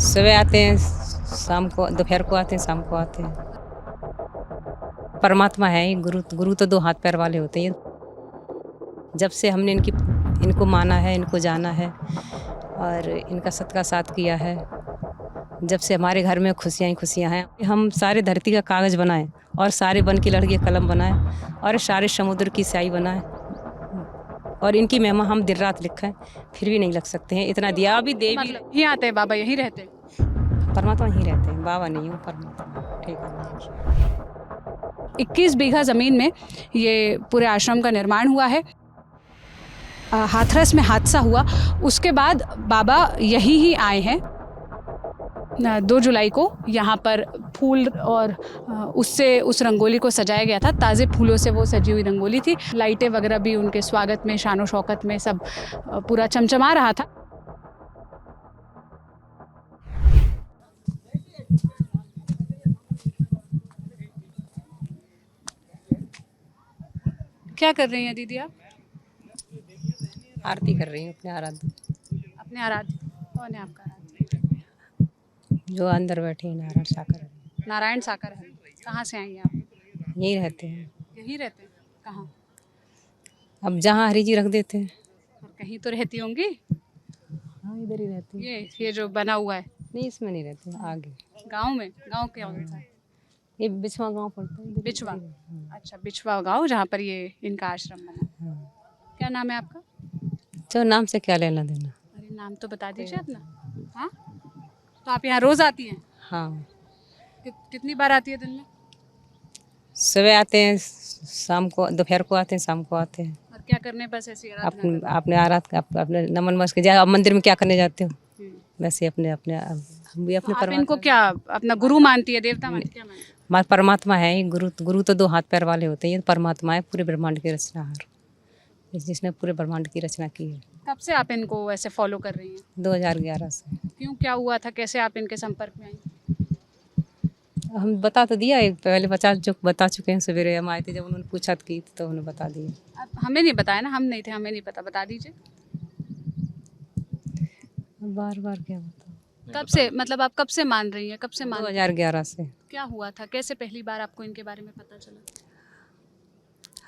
सुबह आते हैं, शाम को, दोपहर को आते हैं, शाम को आते हैं। परमात्मा है ही, गुरु गुरु तो दो हाथ पैर वाले होते हैं। जब से हमने इनको माना है, इनको जाना है और इनका सबका साथ किया है, जब से हमारे घर में खुशियाँ ही खुशियाँ हैं। हम सारे धरती का कागज़ बनाएं और सारे बन की लड़की कलम बनाएं और सारे समुद्र की स्याही बनाएं और इनकी महिमा हम दिन रात लिखें, फिर भी नहीं लग सकते हैं। इतना दिया भी दे भी। मतलब यहीं आते हैं बाबा, यहीं रहते हैं? परमात्मा ही रहते हैं, बाबा नहीं हूँ, परमात्मा। ठीक है। 21 बीघा ज़मीन में ये पूरे आश्रम का निर्माण हुआ है। हाथरस में हादसा हुआ, उसके बाद बाबा यहीं ही आए हैं। 2 जुलाई को यहाँ पर फूल और उससे उस रंगोली को सजाया गया था। ताज़े फूलों से वो सजी हुई रंगोली थी। लाइटें वगैरह भी उनके स्वागत में, शानो शौकत में सब पूरा चमचमा रहा था। क्या कर रही हैं दीदी आप? आरती कर रही हूँ अपने आराध्य। अपने आराध्य? कौन है आपका आराध्य? जो अंदर बैठे हैं, नारायण साकर। नारायण साकर है। कहाँ से आई हैं आप? यहीं रहते हैं। यहीं रहते हैं? कहाँ? अब जहाँ हरी जी रख देते हैं। और कहीं तो रहती होंगी? हाँ, इधर ही रहते हैं। ये जो बना हुआ है? नहीं, इसमें नहीं रहते हैं, आगे गांव में? गांव क्या होता है? ये बिछवा गांव पड़ता है। बिछवा? अच्छा, बिछवा गांव, जहाँ पर ये इनका आश्रम बना। हाँ। क्या नाम है आपका? तो नाम से क्या लेना देना। अरे नाम तो बता दीजिए अपना। हाँ, तो आप यहाँ रोज आती हैं? हाँ, कितनी बार आती है दिन में? सुबह आते हैं, शाम को, दोपहर को आते हैं, शाम को आते हैं। और क्या करने? बस ऐसी आराधना अपने आराध अपने नमन मस्क के आप मंदिर में क्या करने जाते हो, करते? वैसे अपने अपने हम भी अपने तो आप इनको क्या अपना गुरु मानती है, देवता मानती है, क्या मानती है? परमात्मा है ही, गुरु तो दो हाथ पैर वाले होते हैं। ये परमात्मा है, पूरे ब्रह्मांड के रचनाहार, जिसने पूरे ब्रह्मांड की रचना की है। कब से आप इनको ऐसे फॉलो कर रही हैं? 2011 से। क्यों, क्या हुआ था, कैसे आप इनके संपर्क में आई? हम बता तो दिया है, पहले बता चुके हैं। सवेरे हम आए थे, जब उन्होंने पूछा की तो उन्होंने बता दिया। अब हमें नहीं बताया ना, हम नहीं थे, हमें नहीं पता, बता दीजिए। बार बार क्या बताओ। कब से, मतलब आप कब से मान रही हैं, कब से मान? 2011 से। क्या हुआ था, कैसे पहली बार आपको इनके बारे में पता चला?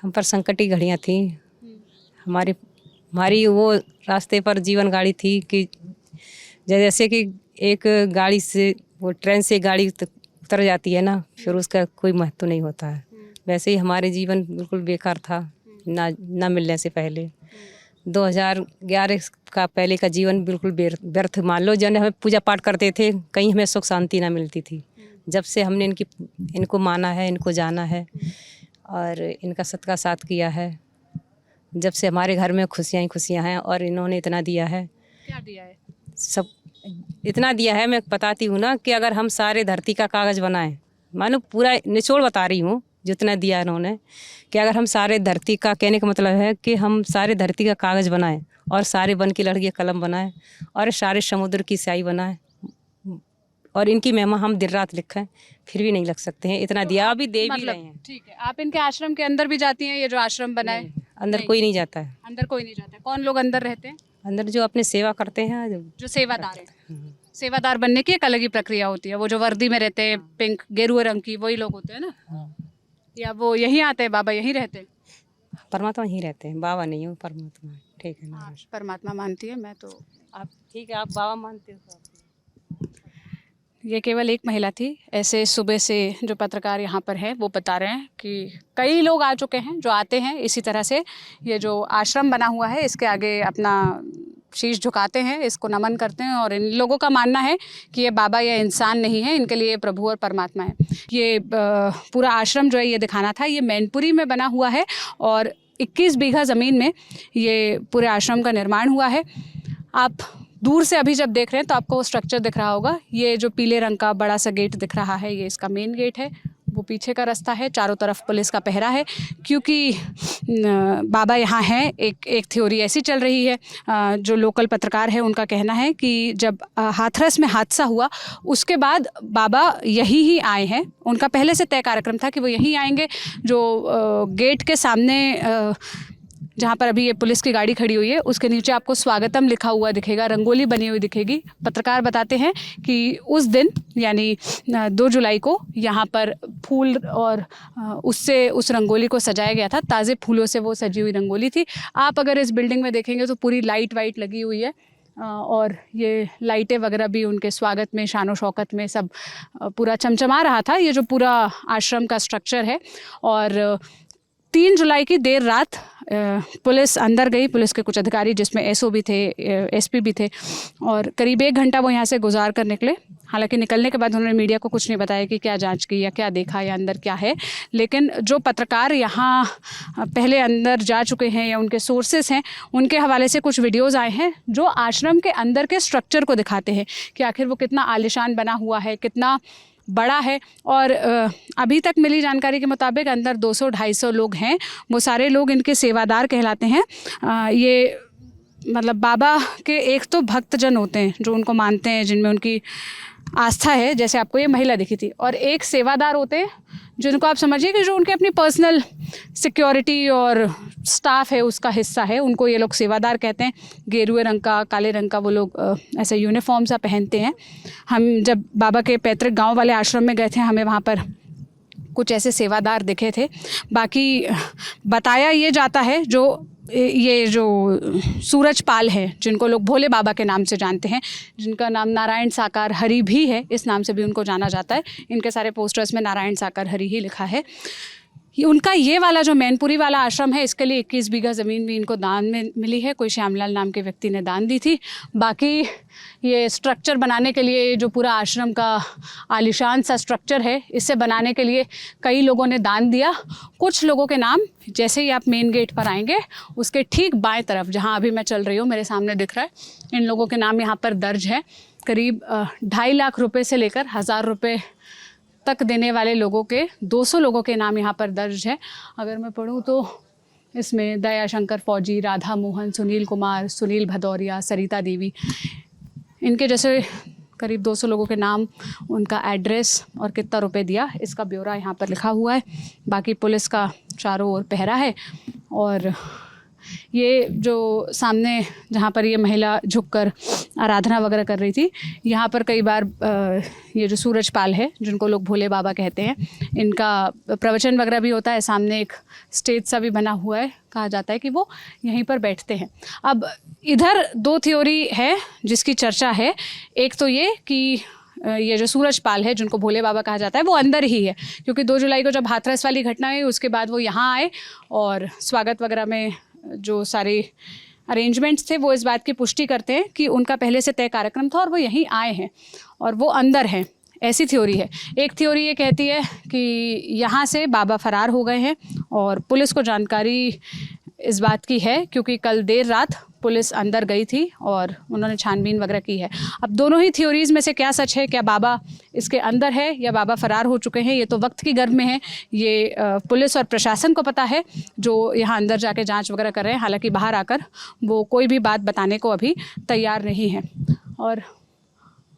हम पर संकट की घड़ियाँ थी। हमारी वो रास्ते पर जीवन गाड़ी थी कि जैसे कि एक गाड़ी से, वो ट्रेन से गाड़ी उतर जाती है ना, फिर उसका कोई महत्व नहीं होता है, वैसे ही हमारे जीवन बिल्कुल बेकार था। ना मिलने से पहले 2011 का पहले का जीवन बिल्कुल व्यर्थ मान लो। जन हमें पूजा पाठ करते थे, कहीं हमें सुख शांति ना मिलती थी। जब से हमने इनको माना है, इनको जाना है और इनका सबका साथ किया है, जब से हमारे घर में खुशियाँ ही खुशियाँ हैं। और इन्होंने इतना दिया है। क्या दिया है? सब इतना दिया है, मैं बताती हूँ ना, कि अगर हम सारे धरती का कागज़ बनाएं, मानो पूरा निचोड़ बता रही हूँ जितना दिया इन्होंने, कि अगर हम सारे धरती का, कहने का मतलब है कि हम सारे धरती का कागज़ बनाएं और सारे बन की लड़की कलम बनाएं और सारे समुद्र की स्याही बनाएं और इनकी महिमा हम दिन रात लिखें, फिर भी नहीं लग सकते हैं। इतना दिया भी दे भी रहे हैं। ठीक है, आप इनके आश्रम के अंदर भी जाती हैं? ये जो आश्रम बना है, अंदर कोई नहीं जाता है। अंदर कोई नहीं जाता है? कौन लोग अंदर रहते हैं? अंदर जो अपने सेवा करते हैं, जो सेवादार हैं। सेवादार बनने की एक अलग ही प्रक्रिया होती है। वो जो वर्दी में रहते हैं, पिंक गेरुए रंग की, वही लोग होते हैं ना? या वो यहीं आते हैं, बाबा यहीं रहते हैं? परमात्मा ही रहते हैं, बाबा नहीं हूँ, परमात्मा। ठीक है ना? परमात्मा मानती है मैं तो। आप ठीक है, आप बाबा मानते हो तो। ये केवल एक महिला थी। ऐसे सुबह से जो पत्रकार यहाँ पर हैं वो बता रहे हैं कि कई लोग आ चुके हैं जो आते हैं इसी तरह से। ये जो आश्रम बना हुआ है, इसके आगे अपना शीश झुकाते हैं, इसको नमन करते हैं। और इन लोगों का मानना है कि ये बाबा या इंसान नहीं है, इनके लिए प्रभु और परमात्मा है। ये पूरा आश्रम जो है ये दिखाना था। ये मैनपुरी में बना हुआ है और 21 बीघा ज़मीन में ये पूरे आश्रम का निर्माण हुआ है। आप दूर से अभी जब देख रहे हैं तो आपको वो स्ट्रक्चर दिख रहा होगा। ये जो पीले रंग का बड़ा सा गेट दिख रहा है, ये इसका मेन गेट है। वो पीछे का रास्ता है, चारों तरफ पुलिस का पहरा है, क्योंकि बाबा यहाँ हैं। एक थ्योरी ऐसी चल रही है, जो लोकल पत्रकार है उनका कहना है कि जब हाथरस में हादसा हुआ उसके बाद बाबा यहीं ही आए हैं। उनका पहले से तय कार्यक्रम था कि वो यहीं आएंगे। जो गेट के सामने जहाँ पर अभी ये पुलिस की गाड़ी खड़ी हुई है, उसके नीचे आपको स्वागतम लिखा हुआ दिखेगा, रंगोली बनी हुई दिखेगी। पत्रकार बताते हैं कि उस दिन यानी 2 जुलाई को यहाँ पर फूल और उससे उस रंगोली को सजाया गया था। ताज़े फूलों से वो सजी हुई रंगोली थी। आप अगर इस बिल्डिंग में देखेंगे तो पूरी लाइट वाइट लगी हुई है और ये लाइटें वगैरह भी उनके स्वागत में, शानो शौकत में सब पूरा चमचमा रहा था। ये जो पूरा आश्रम का स्ट्रक्चर है। और 3 जुलाई की देर रात पुलिस अंदर गई, पुलिस के कुछ अधिकारी जिसमें एसओ भी थे, एसपी भी थे, और करीब 1 घंटा वो यहाँ से गुजार कर निकले। हालांकि निकलने के बाद उन्होंने मीडिया को कुछ नहीं बताया कि क्या जांच की या क्या देखा या अंदर क्या है। लेकिन जो पत्रकार यहाँ पहले अंदर जा चुके हैं या उनके सोर्सेस हैं, उनके हवाले से कुछ वीडियोज़ आए हैं जो आश्रम के अंदर के स्ट्रक्चर को दिखाते हैं कि आखिर वो कितना आलीशान बना हुआ है, कितना बड़ा है। और अभी तक मिली जानकारी के मुताबिक अंदर 200-250 लोग हैं। वो सारे लोग इनके सेवादार कहलाते हैं। ये मतलब बाबा के एक तो भक्तजन होते हैं जो उनको मानते हैं, जिनमें उनकी आस्था है, जैसे आपको ये महिला दिखी थी, और एक सेवादार होते हैं जिनको आप समझिए कि जो उनके अपनी पर्सनल सिक्योरिटी और स्टाफ है उसका हिस्सा है। उनको ये लोग सेवादार कहते हैं। गेरुए रंग का, काले रंग का वो लोग ऐसे यूनिफॉर्म सा पहनते हैं। हम जब बाबा के पैतृक गांव वाले आश्रम में गए थे, हमें वहाँ पर कुछ ऐसे सेवादार दिखे थे। बाकी बताया ये जाता है ये जो सूरज पाल है, जिनको लोग भोले बाबा के नाम से जानते हैं, जिनका नाम नारायण साकार हरि भी है, इस नाम से भी उनको जाना जाता है। इनके सारे पोस्टर्स में नारायण साकार हरि ही लिखा है। उनका ये वाला जो मैनपुरी वाला आश्रम है, इसके लिए 21 बीघा ज़मीन भी इनको दान में मिली है। कोई श्यामलाल नाम के व्यक्ति ने दान दी थी। बाकी ये स्ट्रक्चर बनाने के लिए, जो पूरा आश्रम का आलीशान सा स्ट्रक्चर है, इसे बनाने के लिए कई लोगों ने दान दिया। कुछ लोगों के नाम जैसे ही आप मेन गेट पर आएंगे, उसके ठीक बाएं तरफ जहाँ अभी मैं चल रही हूँ, मेरे सामने दिख रहा है, इन लोगों के नाम यहाँ पर दर्ज है। करीब 2.5 लाख रुपये से लेकर 1000 रुपये तक देने वाले लोगों के 200 लोगों के नाम यहाँ पर दर्ज है। अगर मैं पढ़ूँ तो इसमें दयाशंकर फौजी, राधा मोहन, सुनील कुमार, सुनील भदौरिया, सरिता देवी, इनके जैसे करीब 200 लोगों के नाम, उनका एड्रेस और कितना रुपए दिया, इसका ब्यौरा यहाँ पर लिखा हुआ है। बाकी पुलिस का चारों ओर पहरा है। और ये जो सामने जहाँ पर ये महिला झुककर आराधना वगैरह कर रही थी, यहाँ पर कई बार ये जो सूरज पाल है, जिनको लोग भोले बाबा कहते हैं, इनका प्रवचन वगैरह भी होता है। सामने एक स्टेज सा भी बना हुआ है, कहा जाता है कि वो यहीं पर बैठते हैं। अब इधर 2 थ्योरी है जिसकी चर्चा है। एक तो ये कि ये जो सूरज पाल है, जिनको भोले बाबा कहा जाता है, वो अंदर ही है, क्योंकि 2 जुलाई को जब हाथरस वाली घटना हुई, उसके बाद वो यहाँ आए और स्वागत वगैरह में जो सारे अरेंजमेंट्स थे वो इस बात की पुष्टि करते हैं कि उनका पहले से तय कार्यक्रम था और वो यहीं आए हैं और वो अंदर हैं। ऐसी थ्योरी है। एक थ्योरी ये कहती है कि यहाँ से बाबा फरार हो गए हैं और पुलिस को जानकारी इस बात की है क्योंकि कल देर रात पुलिस अंदर गई थी और उन्होंने छानबीन वगैरह की है। अब दोनों ही थ्योरीज़ में से क्या सच है, क्या बाबा इसके अंदर है या बाबा फरार हो चुके हैं, ये तो वक्त की गर्भ में है। ये पुलिस और प्रशासन को पता है जो यहाँ अंदर जाके जांच वगैरह कर रहे हैं। हालांकि बाहर आकर वो कोई भी बात बताने को अभी तैयार नहीं है। और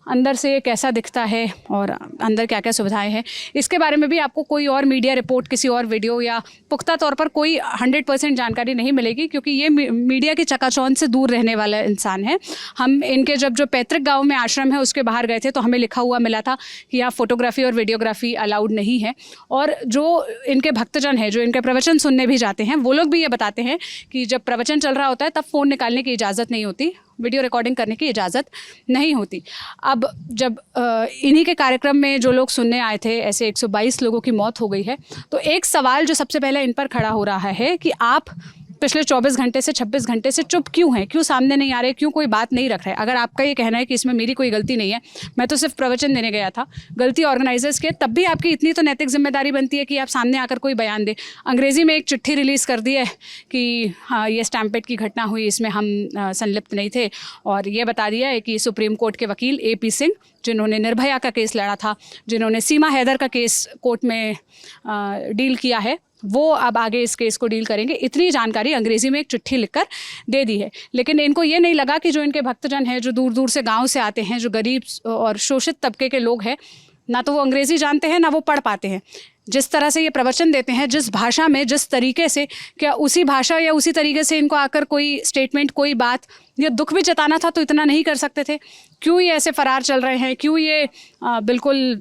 अंदर से कैसा दिखता है और अंदर क्या क्या सुविधाएं हैं, इसके बारे में भी आपको कोई और मीडिया रिपोर्ट, किसी और वीडियो या पुख्ता तौर पर कोई 100% जानकारी नहीं मिलेगी, क्योंकि ये मीडिया की चकाचौंध से दूर रहने वाला इंसान है। हम इनके जब जो पैतृक गांव में आश्रम है उसके बाहर गए थे तो हमें लिखा हुआ मिला था कि यहाँ फ़ोटोग्राफी और वीडियोग्राफी अलाउड नहीं है। और जो इनके भक्तजन हैं, जो इनके प्रवचन सुनने भी जाते हैं, वो लोग भी ये बताते हैं कि जब प्रवचन चल रहा होता है तब फ़ोन निकालने की इजाज़त नहीं होती, वीडियो रिकॉर्डिंग करने की इजाज़त नहीं होती। अब जब इन्हीं के कार्यक्रम में जो लोग सुनने आए थे, ऐसे 122 लोगों की मौत हो गई है, तो एक सवाल जो सबसे पहले इन पर खड़ा हो रहा है कि आप पिछले 24 घंटे से 26 घंटे से चुप क्यों हैं, क्यों सामने नहीं आ रहे, क्यों कोई बात नहीं रख रहे। अगर आपका ये कहना है कि इसमें मेरी कोई गलती नहीं है, मैं तो सिर्फ प्रवचन देने गया था, गलती ऑर्गेनाइजर्स के, तब भी आपकी इतनी तो नैतिक जिम्मेदारी बनती है कि आप सामने आकर कोई बयान दे। अंग्रेज़ी में एक चिट्ठी रिलीज़ कर दी है कि हाँ, ये स्टैम्पेड की घटना हुई, इसमें हम संलिप्त नहीं थे, और ये बता दिया है कि सुप्रीम कोर्ट के वकील AP सिंह, जिन्होंने निर्भया का केस लड़ा था, जिन्होंने सीमा हैदर का केस कोर्ट में डील किया है, वो अब आगे इस केस को डील करेंगे। इतनी जानकारी अंग्रेज़ी में एक चिट्ठी लिखकर दे दी है। लेकिन इनको ये नहीं लगा कि जो इनके भक्तजन हैं, जो दूर दूर से गांव से आते हैं, जो गरीब और शोषित तबके के लोग हैं, ना तो वो अंग्रेज़ी जानते हैं ना वो पढ़ पाते हैं। जिस तरह से ये प्रवचन देते हैं, जिस भाषा में, जिस तरीके से, क्या उसी भाषा या उसी तरीके से इनको आकर कोई स्टेटमेंट, कोई बात या दुख भी जताना था तो इतना नहीं कर सकते थे? क्यों ये ऐसे फरार चल रहे हैं? क्यों ये बिल्कुल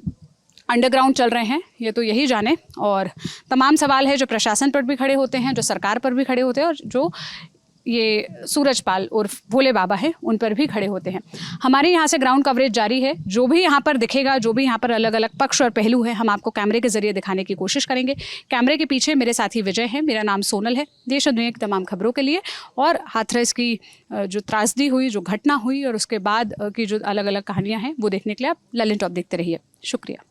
अंडरग्राउंड चल रहे हैं? ये तो यही जाने। और तमाम सवाल है जो प्रशासन पर भी खड़े होते हैं, जो सरकार पर भी खड़े होते हैं, और जो ये सूरजपाल उर्फ भोले बाबा हैं उन पर भी खड़े होते हैं। हमारे यहाँ से ग्राउंड कवरेज जारी है। जो भी यहाँ पर दिखेगा, जो भी यहाँ पर अलग अलग पक्ष और पहलू है, हम आपको कैमरे के जरिए दिखाने की कोशिश करेंगे। कैमरे के पीछे मेरे साथी विजय हैं, मेरा नाम सोनल है। देश और दुनिया की तमाम खबरों के लिए और हाथरस की जो त्रासदी हुई, जो घटना हुई और उसके बाद की जो अलग अलग कहानियाँ हैं वो देखने के लिए आप ललन टॉप देखते रहिए। शुक्रिया।